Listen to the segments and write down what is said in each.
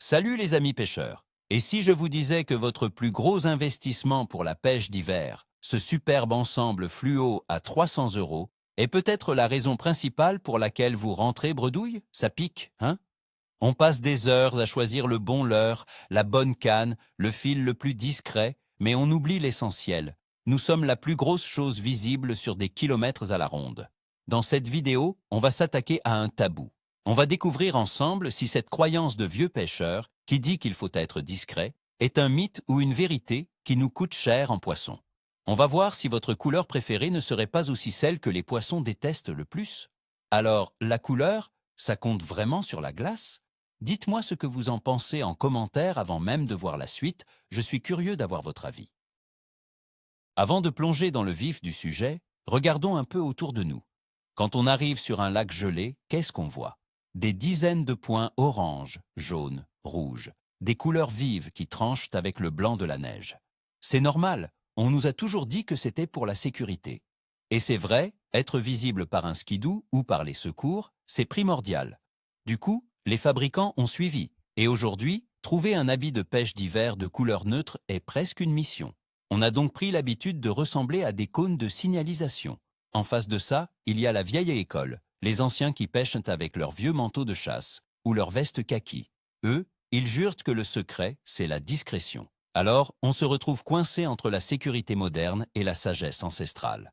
Salut les amis pêcheurs. Et si je vous disais que votre plus gros investissement pour la pêche d'hiver, ce superbe ensemble fluo à 300 €, est peut-être la raison principale pour laquelle vous rentrez bredouille? Ça pique, hein? On passe des heures à choisir le bon leurre, la bonne canne, le fil le plus discret, mais on oublie l'essentiel. Nous sommes la plus grosse chose visible sur des kilomètres à la ronde. Dans cette vidéo, on va s'attaquer à un tabou. On va découvrir ensemble si cette croyance de vieux pêcheurs, qui dit qu'il faut être discret, est un mythe ou une vérité qui nous coûte cher en poisson. On va voir si votre couleur préférée ne serait pas aussi celle que les poissons détestent le plus. Alors, la couleur, ça compte vraiment sur la glace? Dites-moi ce que vous en pensez en commentaire avant même de voir la suite, je suis curieux d'avoir votre avis. Avant de plonger dans le vif du sujet, regardons un peu autour de nous. Quand on arrive sur un lac gelé, qu'est-ce qu'on voit? Des dizaines de points orange, jaune, rouge, des couleurs vives qui tranchent avec le blanc de la neige. C'est normal, on nous a toujours dit que c'était pour la sécurité. Et c'est vrai, être visible par un skidoo ou par les secours, c'est primordial. Du coup, les fabricants ont suivi, et aujourd'hui, trouver un habit de pêche d'hiver de couleur neutre est presque une mission. On a donc pris l'habitude de ressembler à des cônes de signalisation. En face de ça, il y a la vieille école, les anciens qui pêchent avec leurs vieux manteaux de chasse ou leurs vestes kaki. Eux, ils jurent que le secret, c'est la discrétion. Alors, on se retrouve coincé entre la sécurité moderne et la sagesse ancestrale.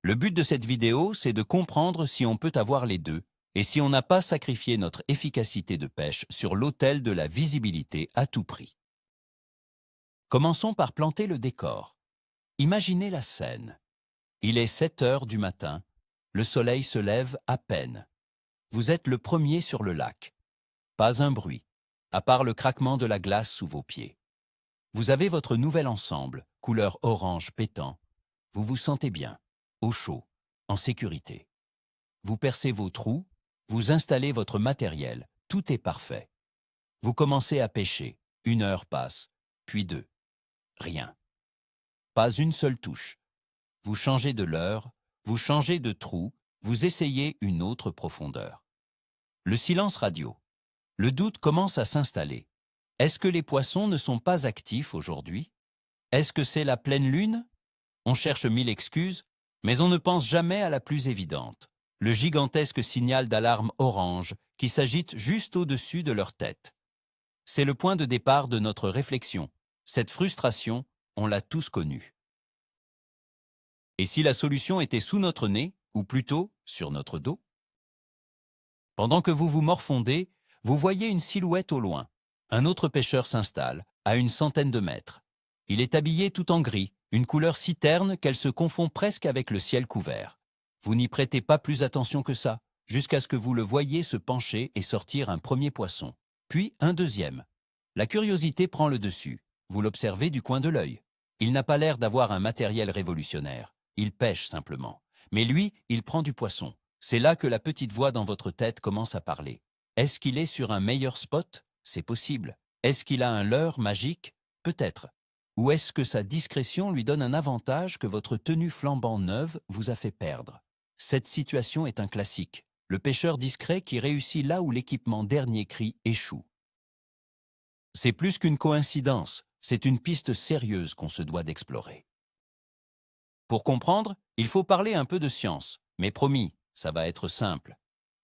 Le but de cette vidéo, c'est de comprendre si on peut avoir les deux et si on n'a pas sacrifié notre efficacité de pêche sur l'autel de la visibilité à tout prix. Commençons par planter le décor. Imaginez la scène. Il est 7 heures du matin, le soleil se lève à peine. Vous êtes le premier sur le lac. Pas un bruit, à part le craquement de la glace sous vos pieds. Vous avez votre nouvel ensemble, couleur orange pétant. Vous vous sentez bien, au chaud, en sécurité. Vous percez vos trous, vous installez votre matériel, tout est parfait. Vous commencez à pêcher, 1 heure passe, puis 2. Rien. Pas une seule touche. Vous changez de leurre, vous changez de trou, vous essayez une autre profondeur. Le silence radio. Le doute commence à s'installer. Est-ce que les poissons ne sont pas actifs aujourd'hui? Est-ce que c'est la pleine lune? On cherche 1000 excuses, mais on ne pense jamais à la plus évidente. Le gigantesque signal d'alarme orange qui s'agite juste au-dessus de leur tête. C'est le point de départ de notre réflexion. Cette frustration, on l'a tous connue. Et si la solution était sous notre nez, ou plutôt sur notre dos? Pendant que vous vous morfondez, vous voyez une silhouette au loin. Un autre pêcheur s'installe, à une centaine de mètres. Il est habillé tout en gris, une couleur si terne qu'elle se confond presque avec le ciel couvert. Vous n'y prêtez pas plus attention que ça, jusqu'à ce que vous le voyiez se pencher et sortir un premier poisson, puis un deuxième. La curiosité prend le dessus. Vous l'observez du coin de l'œil. Il n'a pas l'air d'avoir un matériel révolutionnaire. Il pêche simplement. Mais lui, il prend du poisson. C'est là que la petite voix dans votre tête commence à parler. Est-ce qu'il est sur un meilleur spot? C'est possible. Est-ce qu'il a un leurre magique? Peut-être. Ou est-ce que sa discrétion lui donne un avantage que votre tenue flambant neuve vous a fait perdre? Cette situation est un classique. Le pêcheur discret qui réussit là où l'équipement dernier cri échoue. C'est plus qu'une coïncidence, c'est une piste sérieuse qu'on se doit d'explorer. Pour comprendre, il faut parler un peu de science, mais promis, ça va être simple.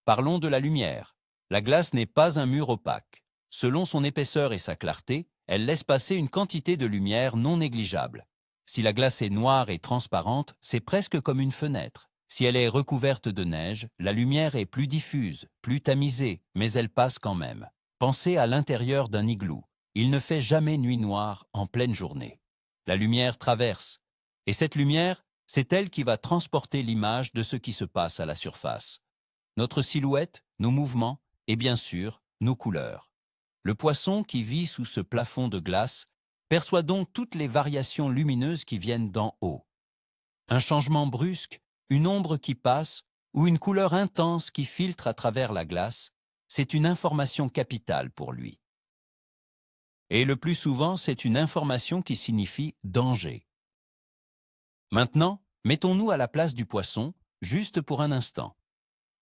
Parlons de la lumière. La glace n'est pas un mur opaque. Selon son épaisseur et sa clarté, elle laisse passer une quantité de lumière non négligeable. Si la glace est noire et transparente, c'est presque comme une fenêtre. Si elle est recouverte de neige, la lumière est plus diffuse, plus tamisée, mais elle passe quand même. Pensez à l'intérieur d'un igloo. Il ne fait jamais nuit noire en pleine journée. La lumière traverse. Et cette lumière, c'est elle qui va transporter l'image de ce qui se passe à la surface. Notre silhouette, nos mouvements et bien sûr, nos couleurs. Le poisson qui vit sous ce plafond de glace perçoit donc toutes les variations lumineuses qui viennent d'en haut. Un changement brusque, une ombre qui passe ou une couleur intense qui filtre à travers la glace, c'est une information capitale pour lui. Et le plus souvent, c'est une information qui signifie danger. Maintenant, mettons-nous à la place du poisson, juste pour un instant.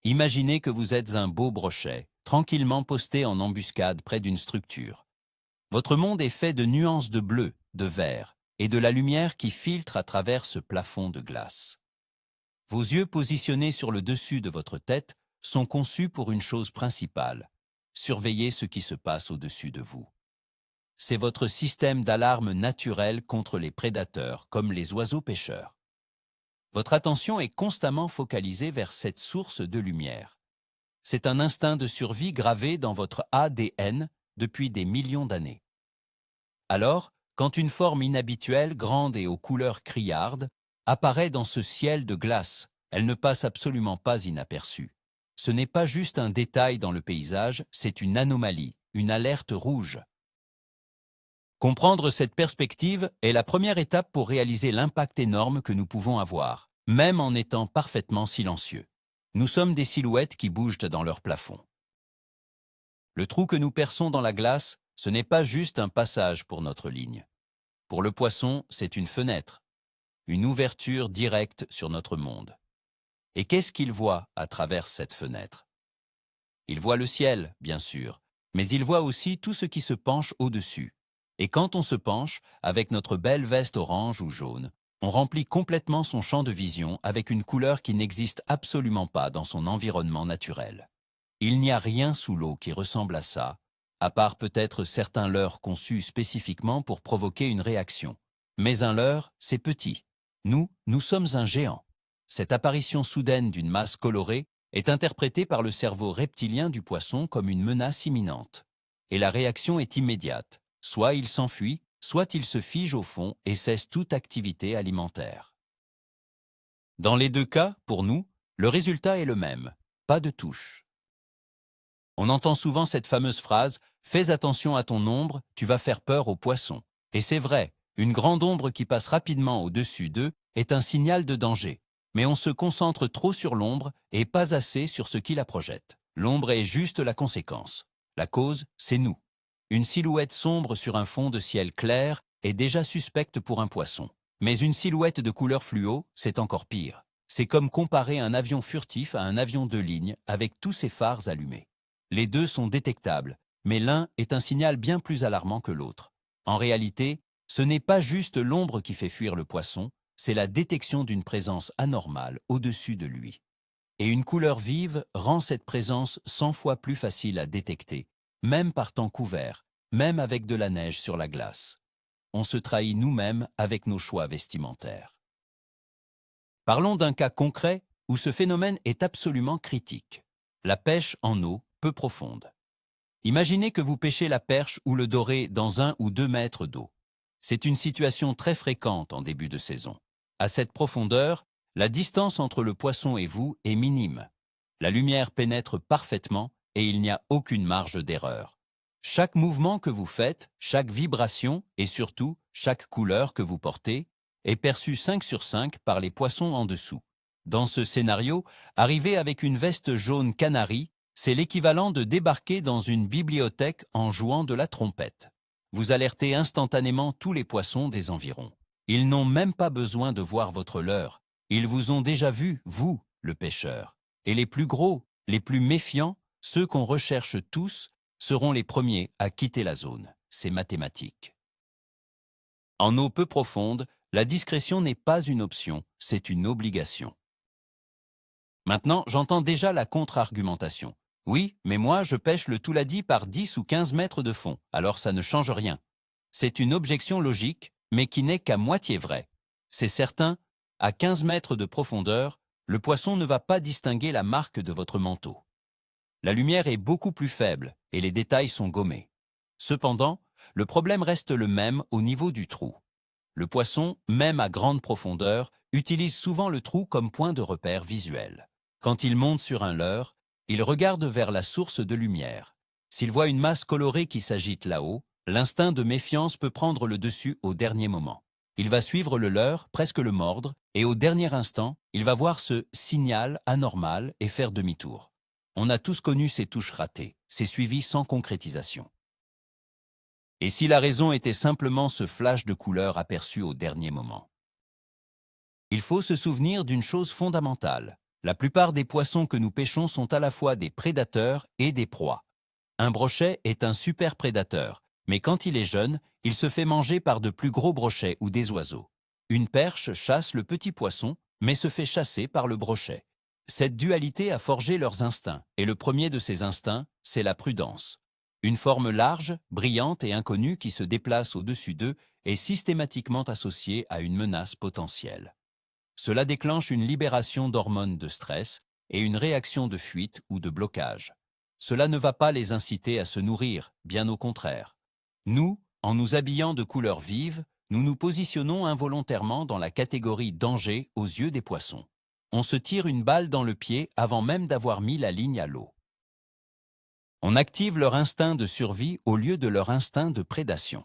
Imaginez que vous êtes un beau brochet, tranquillement posté en embuscade près d'une structure. Votre monde est fait de nuances de bleu, de vert et de la lumière qui filtre à travers ce plafond de glace. Vos yeux positionnés sur le dessus de votre tête sont conçus pour une chose principale, surveiller ce qui se passe au-dessus de vous. C'est votre système d'alarme naturel contre les prédateurs, comme les oiseaux pêcheurs. Votre attention est constamment focalisée vers cette source de lumière. C'est un instinct de survie gravé dans votre ADN depuis des millions d'années. Alors, quand une forme inhabituelle, grande et aux couleurs criardes, apparaît dans ce ciel de glace, elle ne passe absolument pas inaperçue. Ce n'est pas juste un détail dans le paysage, c'est une anomalie, une alerte rouge. Comprendre cette perspective est la première étape pour réaliser l'impact énorme que nous pouvons avoir, même en étant parfaitement silencieux. Nous sommes des silhouettes qui bougent dans leur plafond. Le trou que nous perçons dans la glace, ce n'est pas juste un passage pour notre ligne. Pour le poisson, c'est une fenêtre, une ouverture directe sur notre monde. Et qu'est-ce qu'il voit à travers cette fenêtre? Il voit le ciel, bien sûr, mais il voit aussi tout ce qui se penche au-dessus. Et quand on se penche, avec notre belle veste orange ou jaune, on remplit complètement son champ de vision avec une couleur qui n'existe absolument pas dans son environnement naturel. Il n'y a rien sous l'eau qui ressemble à ça, à part peut-être certains leurres conçus spécifiquement pour provoquer une réaction. Mais un leurre, c'est petit. Nous sommes un géant. Cette apparition soudaine d'une masse colorée est interprétée par le cerveau reptilien du poisson comme une menace imminente. Et la réaction est immédiate. Soit il s'enfuit, soit il se fige au fond et cesse toute activité alimentaire. Dans les deux cas, pour nous, le résultat est le même, pas de touche. On entend souvent cette fameuse phrase « Fais attention à ton ombre, tu vas faire peur aux poissons ». Et c'est vrai, une grande ombre qui passe rapidement au-dessus d'eux est un signal de danger. Mais on se concentre trop sur l'ombre et pas assez sur ce qui la projette. L'ombre est juste la conséquence. La cause, c'est nous. Une silhouette sombre sur un fond de ciel clair est déjà suspecte pour un poisson. Mais une silhouette de couleur fluo, c'est encore pire. C'est comme comparer un avion furtif à un avion de ligne avec tous ses phares allumés. Les deux sont détectables, mais l'un est un signal bien plus alarmant que l'autre. En réalité, ce n'est pas juste l'ombre qui fait fuir le poisson, c'est la détection d'une présence anormale au-dessus de lui. Et une couleur vive rend cette présence 100 fois plus facile à détecter, même par temps couvert, même avec de la neige sur la glace. On se trahit nous-mêmes avec nos choix vestimentaires. Parlons d'un cas concret où ce phénomène est absolument critique. La pêche en eau peu profonde. Imaginez que vous pêchez la perche ou le doré dans 1 ou 2 mètres d'eau. C'est une situation très fréquente en début de saison. À cette profondeur, la distance entre le poisson et vous est minime. La lumière pénètre parfaitement et il n'y a aucune marge d'erreur. Chaque mouvement que vous faites, chaque vibration et surtout chaque couleur que vous portez est perçue 5 sur 5 par les poissons en dessous. Dans ce scénario, arriver avec une veste jaune canari, c'est l'équivalent de débarquer dans une bibliothèque en jouant de la trompette. Vous alertez instantanément tous les poissons des environs. Ils n'ont même pas besoin de voir votre leurre. Ils vous ont déjà vu, vous, le pêcheur. Et les plus gros, les plus méfiants, ceux qu'on recherche tous, seront les premiers à quitter la zone. C'est mathématique. En eau peu profonde, la discrétion n'est pas une option, c'est une obligation. Maintenant, j'entends déjà la contre-argumentation. Oui, mais moi, je pêche le touladi par 10 ou 15 mètres de fond, alors ça ne change rien. C'est une objection logique, mais qui n'est qu'à moitié vraie. C'est certain, à 15 mètres de profondeur, le poisson ne va pas distinguer la marque de votre manteau. La lumière est beaucoup plus faible et les détails sont gommés. Cependant, le problème reste le même au niveau du trou. Le poisson, même à grande profondeur, utilise souvent le trou comme point de repère visuel. Quand il monte sur un leurre, il regarde vers la source de lumière. S'il voit une masse colorée qui s'agite là-haut, l'instinct de méfiance peut prendre le dessus au dernier moment. Il va suivre le leurre, presque le mordre, et au dernier instant, il va voir ce signal anormal et faire demi-tour. On a tous connu ces touches ratées, ces suivis sans concrétisation. Et si la raison était simplement ce flash de couleur aperçu au dernier moment? Il faut se souvenir d'une chose fondamentale. La plupart des poissons que nous pêchons sont à la fois des prédateurs et des proies. Un brochet est un super prédateur, mais quand il est jeune, il se fait manger par de plus gros brochets ou des oiseaux. Une perche chasse le petit poisson, mais se fait chasser par le brochet. Cette dualité a forgé leurs instincts, et le premier de ces instincts, c'est la prudence. Une forme large, brillante et inconnue qui se déplace au-dessus d'eux est systématiquement associée à une menace potentielle. Cela déclenche une libération d'hormones de stress et une réaction de fuite ou de blocage. Cela ne va pas les inciter à se nourrir, bien au contraire. Nous, en nous habillant de couleurs vives, nous nous positionnons involontairement dans la catégorie danger aux yeux des poissons. On se tire une balle dans le pied avant même d'avoir mis la ligne à l'eau. On active leur instinct de survie au lieu de leur instinct de prédation.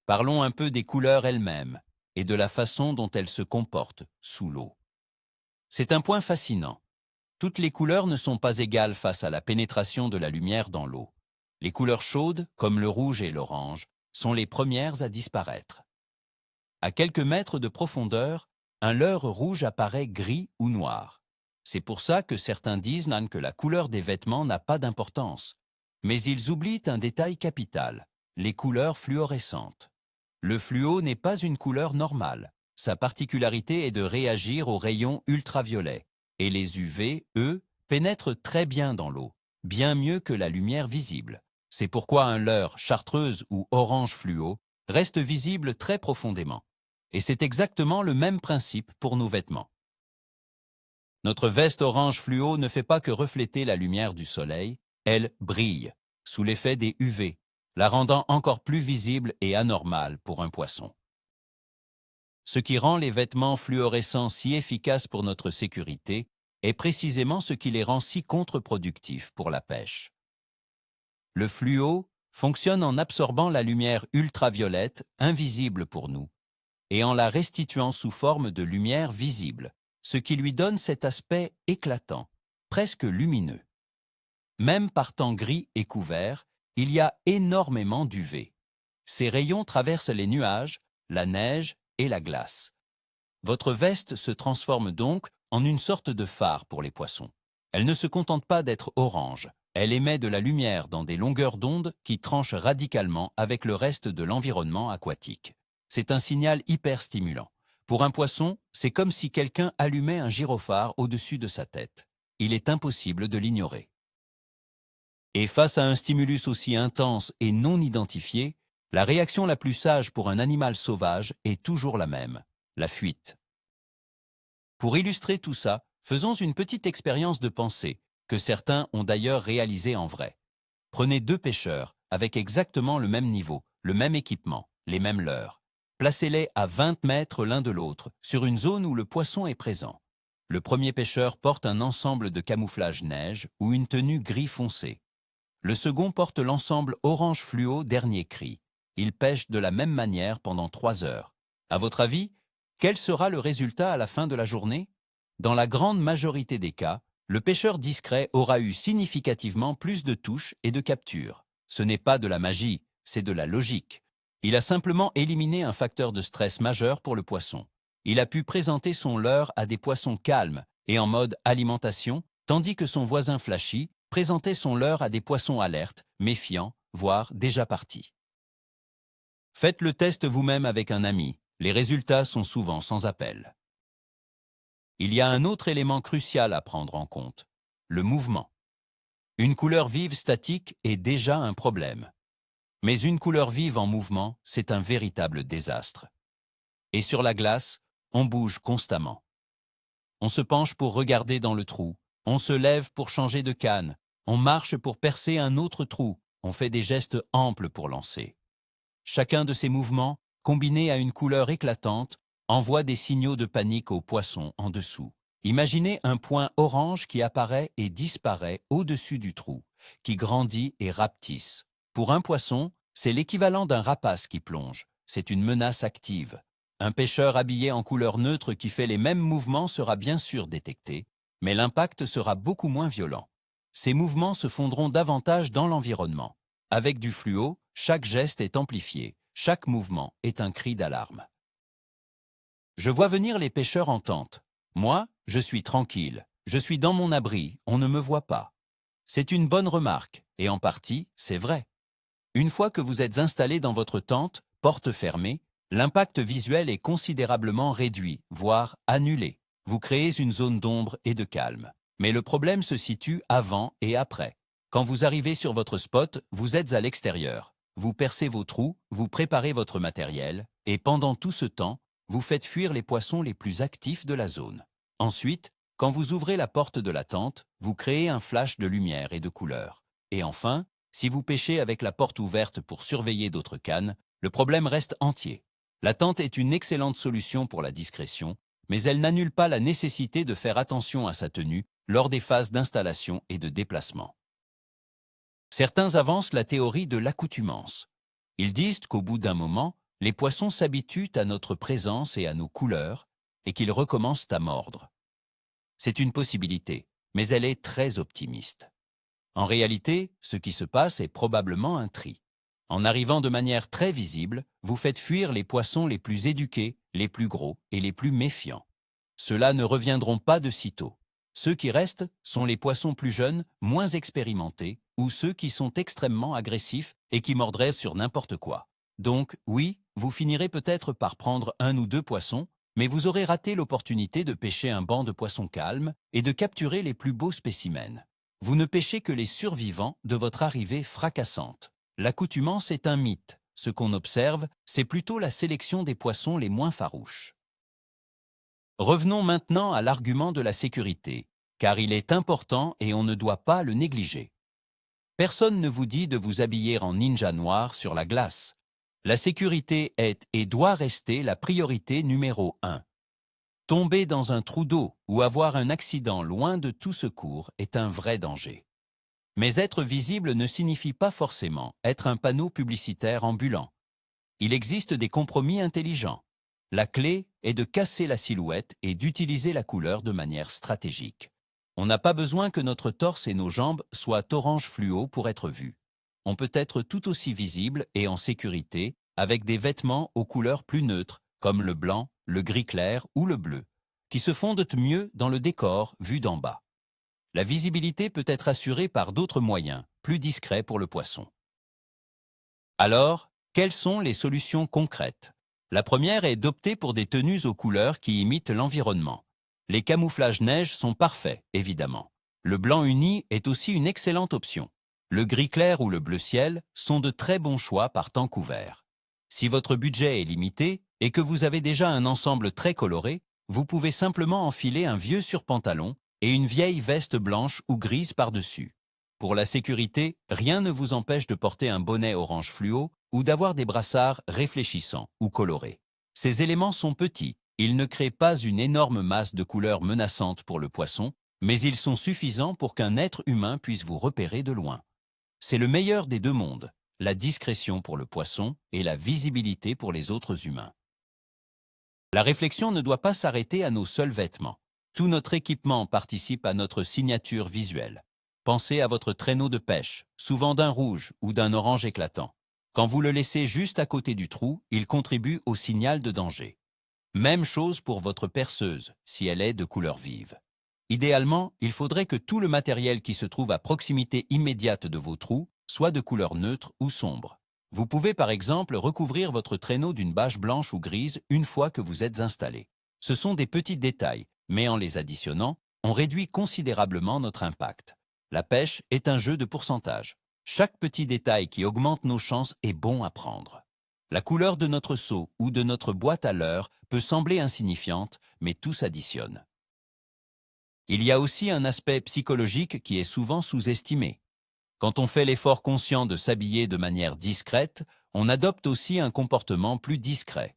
Parlons un peu des couleurs elles-mêmes et de la façon dont elles se comportent sous l'eau. C'est un point fascinant. Toutes les couleurs ne sont pas égales face à la pénétration de la lumière dans l'eau. Les couleurs chaudes, comme le rouge et l'orange, sont les premières à disparaître. À quelques mètres de profondeur, un leurre rouge apparaît gris ou noir. C'est pour ça que certains disent que la couleur des vêtements n'a pas d'importance. Mais ils oublient un détail capital, les couleurs fluorescentes. Le fluo n'est pas une couleur normale. Sa particularité est de réagir aux rayons ultraviolets. Et les UV, eux, pénètrent très bien dans l'eau, bien mieux que la lumière visible. C'est pourquoi un leurre chartreuse ou orange fluo reste visible très profondément. Et c'est exactement le même principe pour nos vêtements. Notre veste orange fluo ne fait pas que refléter la lumière du soleil, elle brille, sous l'effet des UV, la rendant encore plus visible et anormale pour un poisson. Ce qui rend les vêtements fluorescents si efficaces pour notre sécurité est précisément ce qui les rend si contre-productifs pour la pêche. Le fluo fonctionne en absorbant la lumière ultraviolette, invisible pour nous, et en la restituant sous forme de lumière visible, ce qui lui donne cet aspect éclatant, presque lumineux. Même par temps gris et couvert, il y a énormément d'UV. Ces rayons traversent les nuages, la neige et la glace. Votre veste se transforme donc en une sorte de phare pour les poissons. Elle ne se contente pas d'être orange, elle émet de la lumière dans des longueurs d'onde qui tranchent radicalement avec le reste de l'environnement aquatique. C'est un signal hyper stimulant. Pour un poisson, c'est comme si quelqu'un allumait un gyrophare au-dessus de sa tête. Il est impossible de l'ignorer. Et face à un stimulus aussi intense et non identifié, la réaction la plus sage pour un animal sauvage est toujours la même, la fuite. Pour illustrer tout ça, faisons une petite expérience de pensée, que certains ont d'ailleurs réalisée en vrai. Prenez deux pêcheurs, avec exactement le même niveau, le même équipement, les mêmes leurres. Placez-les à 20 mètres l'un de l'autre, sur une zone où le poisson est présent. Le premier pêcheur porte un ensemble de camouflage neige ou une tenue gris foncé. Le second porte l'ensemble orange fluo dernier cri. Il pêche de la même manière pendant 3 heures. À votre avis, quel sera le résultat à la fin de la journée? Dans la grande majorité des cas, le pêcheur discret aura eu significativement plus de touches et de captures. Ce n'est pas de la magie, c'est de la logique. Il a simplement éliminé un facteur de stress majeur pour le poisson. Il a pu présenter son leurre à des poissons calmes et en mode alimentation, tandis que son voisin flashy présentait son leurre à des poissons alertes, méfiants, voire déjà partis. Faites le test vous-même avec un ami. Les résultats sont souvent sans appel. Il y a un autre élément crucial à prendre en compte, le mouvement. Une couleur vive statique est déjà un problème. Mais une couleur vive en mouvement, c'est un véritable désastre. Et sur la glace, on bouge constamment. On se penche pour regarder dans le trou, on se lève pour changer de canne, on marche pour percer un autre trou, on fait des gestes amples pour lancer. Chacun de ces mouvements, combiné à une couleur éclatante, envoie des signaux de panique aux poissons en dessous. Imaginez un point orange qui apparaît et disparaît au-dessus du trou, qui grandit et rapetisse. Pour un poisson, c'est l'équivalent d'un rapace qui plonge. C'est une menace active. Un pêcheur habillé en couleur neutre qui fait les mêmes mouvements sera bien sûr détecté, mais l'impact sera beaucoup moins violent. Ces mouvements se fondront davantage dans l'environnement. Avec du fluo, chaque geste est amplifié, chaque mouvement est un cri d'alarme. Je vois venir les pêcheurs en tente. Moi, je suis tranquille, je suis dans mon abri, on ne me voit pas. C'est une bonne remarque, et en partie, c'est vrai. Une fois que vous êtes installé dans votre tente, porte fermée, l'impact visuel est considérablement réduit, voire annulé. Vous créez une zone d'ombre et de calme. Mais le problème se situe avant et après. Quand vous arrivez sur votre spot, vous êtes à l'extérieur. Vous percez vos trous, vous préparez votre matériel, et pendant tout ce temps, vous faites fuir les poissons les plus actifs de la zone. Ensuite, quand vous ouvrez la porte de la tente, vous créez un flash de lumière et de couleur. Et enfin, si vous pêchez avec la porte ouverte pour surveiller d'autres cannes, le problème reste entier. La tente est une excellente solution pour la discrétion, mais elle n'annule pas la nécessité de faire attention à sa tenue lors des phases d'installation et de déplacement. Certains avancent la théorie de l'accoutumance. Ils disent qu'au bout d'un moment, les poissons s'habituent à notre présence et à nos couleurs, et qu'ils recommencent à mordre. C'est une possibilité, mais elle est très optimiste. En réalité, ce qui se passe est probablement un tri. En arrivant de manière très visible, vous faites fuir les poissons les plus éduqués, les plus gros et les plus méfiants. Ceux-là ne reviendront pas de sitôt. Ceux qui restent sont les poissons plus jeunes, moins expérimentés, ou ceux qui sont extrêmement agressifs et qui mordraient sur n'importe quoi. Donc, oui, vous finirez peut-être par prendre un ou deux poissons, mais vous aurez raté l'opportunité de pêcher un banc de poissons calmes et de capturer les plus beaux spécimens. Vous ne pêchez que les survivants de votre arrivée fracassante. L'accoutumance est un mythe. Ce qu'on observe, c'est plutôt la sélection des poissons les moins farouches. Revenons maintenant à l'argument de la sécurité, car il est important et on ne doit pas le négliger. Personne ne vous dit de vous habiller en ninja noir sur la glace. La sécurité est et doit rester la priorité numéro 1. Tomber dans un trou d'eau ou avoir un accident loin de tout secours est un vrai danger. Mais être visible ne signifie pas forcément être un panneau publicitaire ambulant. Il existe des compromis intelligents. La clé est de casser la silhouette et d'utiliser la couleur de manière stratégique. On n'a pas besoin que notre torse et nos jambes soient orange fluo pour être vus. On peut être tout aussi visible et en sécurité avec des vêtements aux couleurs plus neutres, comme le blanc, le gris clair ou le bleu, qui se fondent mieux dans le décor vu d'en bas. La visibilité peut être assurée par d'autres moyens, plus discrets pour le poisson. Alors, quelles sont les solutions concrètes? La première est d'opter pour des tenues aux couleurs qui imitent l'environnement. Les camouflages neige sont parfaits, évidemment. Le blanc uni est aussi une excellente option. Le gris clair ou le bleu ciel sont de très bons choix par temps couvert. Si votre budget est limité et que vous avez déjà un ensemble très coloré, vous pouvez simplement enfiler un vieux surpantalon et une vieille veste blanche ou grise par-dessus. Pour la sécurité, rien ne vous empêche de porter un bonnet orange fluo ou d'avoir des brassards réfléchissants ou colorés. Ces éléments sont petits, ils ne créent pas une énorme masse de couleurs menaçantes pour le poisson, mais ils sont suffisants pour qu'un être humain puisse vous repérer de loin. C'est le meilleur des deux mondes, la discrétion pour le poisson et la visibilité pour les autres humains. La réflexion ne doit pas s'arrêter à nos seuls vêtements. Tout notre équipement participe à notre signature visuelle. Pensez à votre traîneau de pêche, souvent d'un rouge ou d'un orange éclatant. Quand vous le laissez juste à côté du trou, il contribue au signal de danger. Même chose pour votre perceuse, si elle est de couleur vive. Idéalement, il faudrait que tout le matériel qui se trouve à proximité immédiate de vos trous soit de couleur neutre ou sombre. Vous pouvez par exemple recouvrir votre traîneau d'une bâche blanche ou grise une fois que vous êtes installé. Ce sont des petits détails, mais en les additionnant, on réduit considérablement notre impact. La pêche est un jeu de pourcentage. Chaque petit détail qui augmente nos chances est bon à prendre. La couleur de notre seau ou de notre boîte à leurre peut sembler insignifiante, mais tout s'additionne. Il y a aussi un aspect psychologique qui est souvent sous-estimé. Quand on fait l'effort conscient de s'habiller de manière discrète, on adopte aussi un comportement plus discret.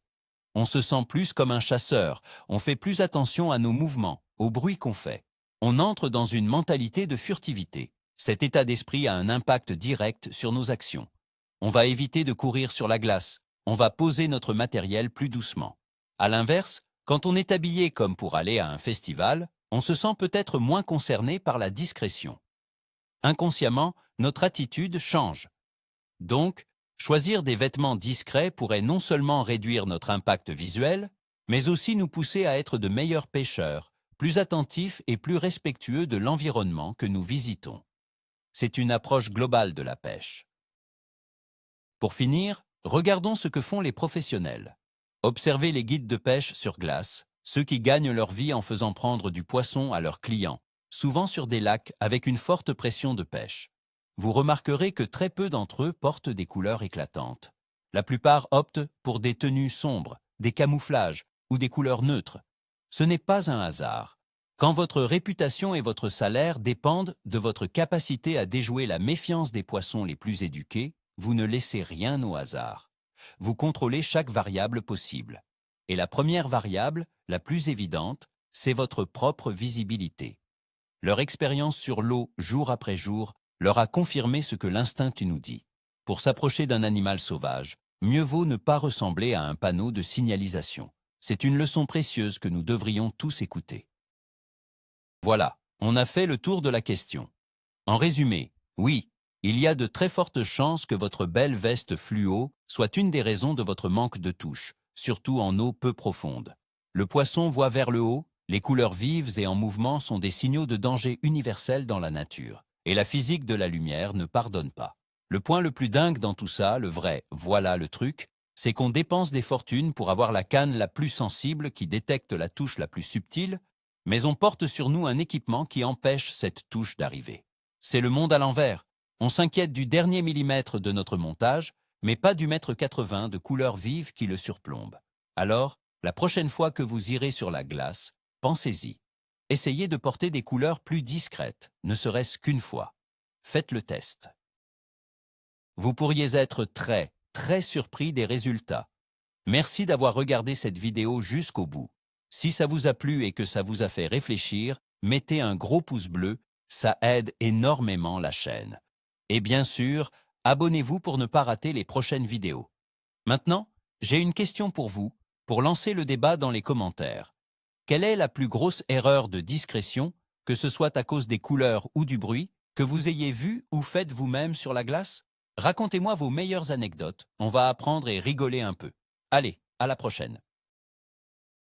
On se sent plus comme un chasseur, on fait plus attention à nos mouvements, au bruit qu'on fait. On entre dans une mentalité de furtivité. Cet état d'esprit a un impact direct sur nos actions. On va éviter de courir sur la glace, on va poser notre matériel plus doucement. À l'inverse, quand on est habillé comme pour aller à un festival, on se sent peut-être moins concerné par la discrétion. Inconsciemment, notre attitude change. Donc, choisir des vêtements discrets pourrait non seulement réduire notre impact visuel, mais aussi nous pousser à être de meilleurs pêcheurs, plus attentif et plus respectueux de l'environnement que nous visitons. C'est une approche globale de la pêche. Pour finir, regardons ce que font les professionnels. Observez les guides de pêche sur glace, ceux qui gagnent leur vie en faisant prendre du poisson à leurs clients, souvent sur des lacs avec une forte pression de pêche. Vous remarquerez que très peu d'entre eux portent des couleurs éclatantes. La plupart optent pour des tenues sombres, des camouflages ou des couleurs neutres. Ce n'est pas un hasard. Quand votre réputation et votre salaire dépendent de votre capacité à déjouer la méfiance des poissons les plus éduqués, vous ne laissez rien au hasard. Vous contrôlez chaque variable possible. Et la première variable, la plus évidente, c'est votre propre visibilité. Leur expérience sur l'eau, jour après jour, leur a confirmé ce que l'instinct nous dit. Pour s'approcher d'un animal sauvage, mieux vaut ne pas ressembler à un panneau de signalisation. C'est une leçon précieuse que nous devrions tous écouter. Voilà, on a fait le tour de la question. En résumé, oui, il y a de très fortes chances que votre belle veste fluo soit une des raisons de votre manque de touche, surtout en eau peu profonde. Le poisson voit vers le haut, les couleurs vives et en mouvement sont des signaux de danger universel dans la nature. Et la physique de la lumière ne pardonne pas. Le point le plus dingue dans tout ça, le vrai « voilà le truc », c'est qu'on dépense des fortunes pour avoir la canne la plus sensible qui détecte la touche la plus subtile, mais on porte sur nous un équipement qui empêche cette touche d'arriver. C'est le monde à l'envers. On s'inquiète du dernier millimètre de notre montage, mais pas du mètre 80 de couleurs vives qui le surplombe. Alors, la prochaine fois que vous irez sur la glace, pensez-y. Essayez de porter des couleurs plus discrètes, ne serait-ce qu'une fois. Faites le test. Vous pourriez être très, très surpris des résultats. Merci d'avoir regardé cette vidéo jusqu'au bout. Si ça vous a plu et que ça vous a fait réfléchir, mettez un gros pouce bleu, ça aide énormément la chaîne. Et bien sûr, abonnez-vous pour ne pas rater les prochaines vidéos. Maintenant, j'ai une question pour vous, pour lancer le débat dans les commentaires. Quelle est la plus grosse erreur de discrétion, que ce soit à cause des couleurs ou du bruit, que vous ayez vu ou faites vous-même sur la glace? Racontez-moi vos meilleures anecdotes, on va apprendre et rigoler un peu. Allez, à la prochaine.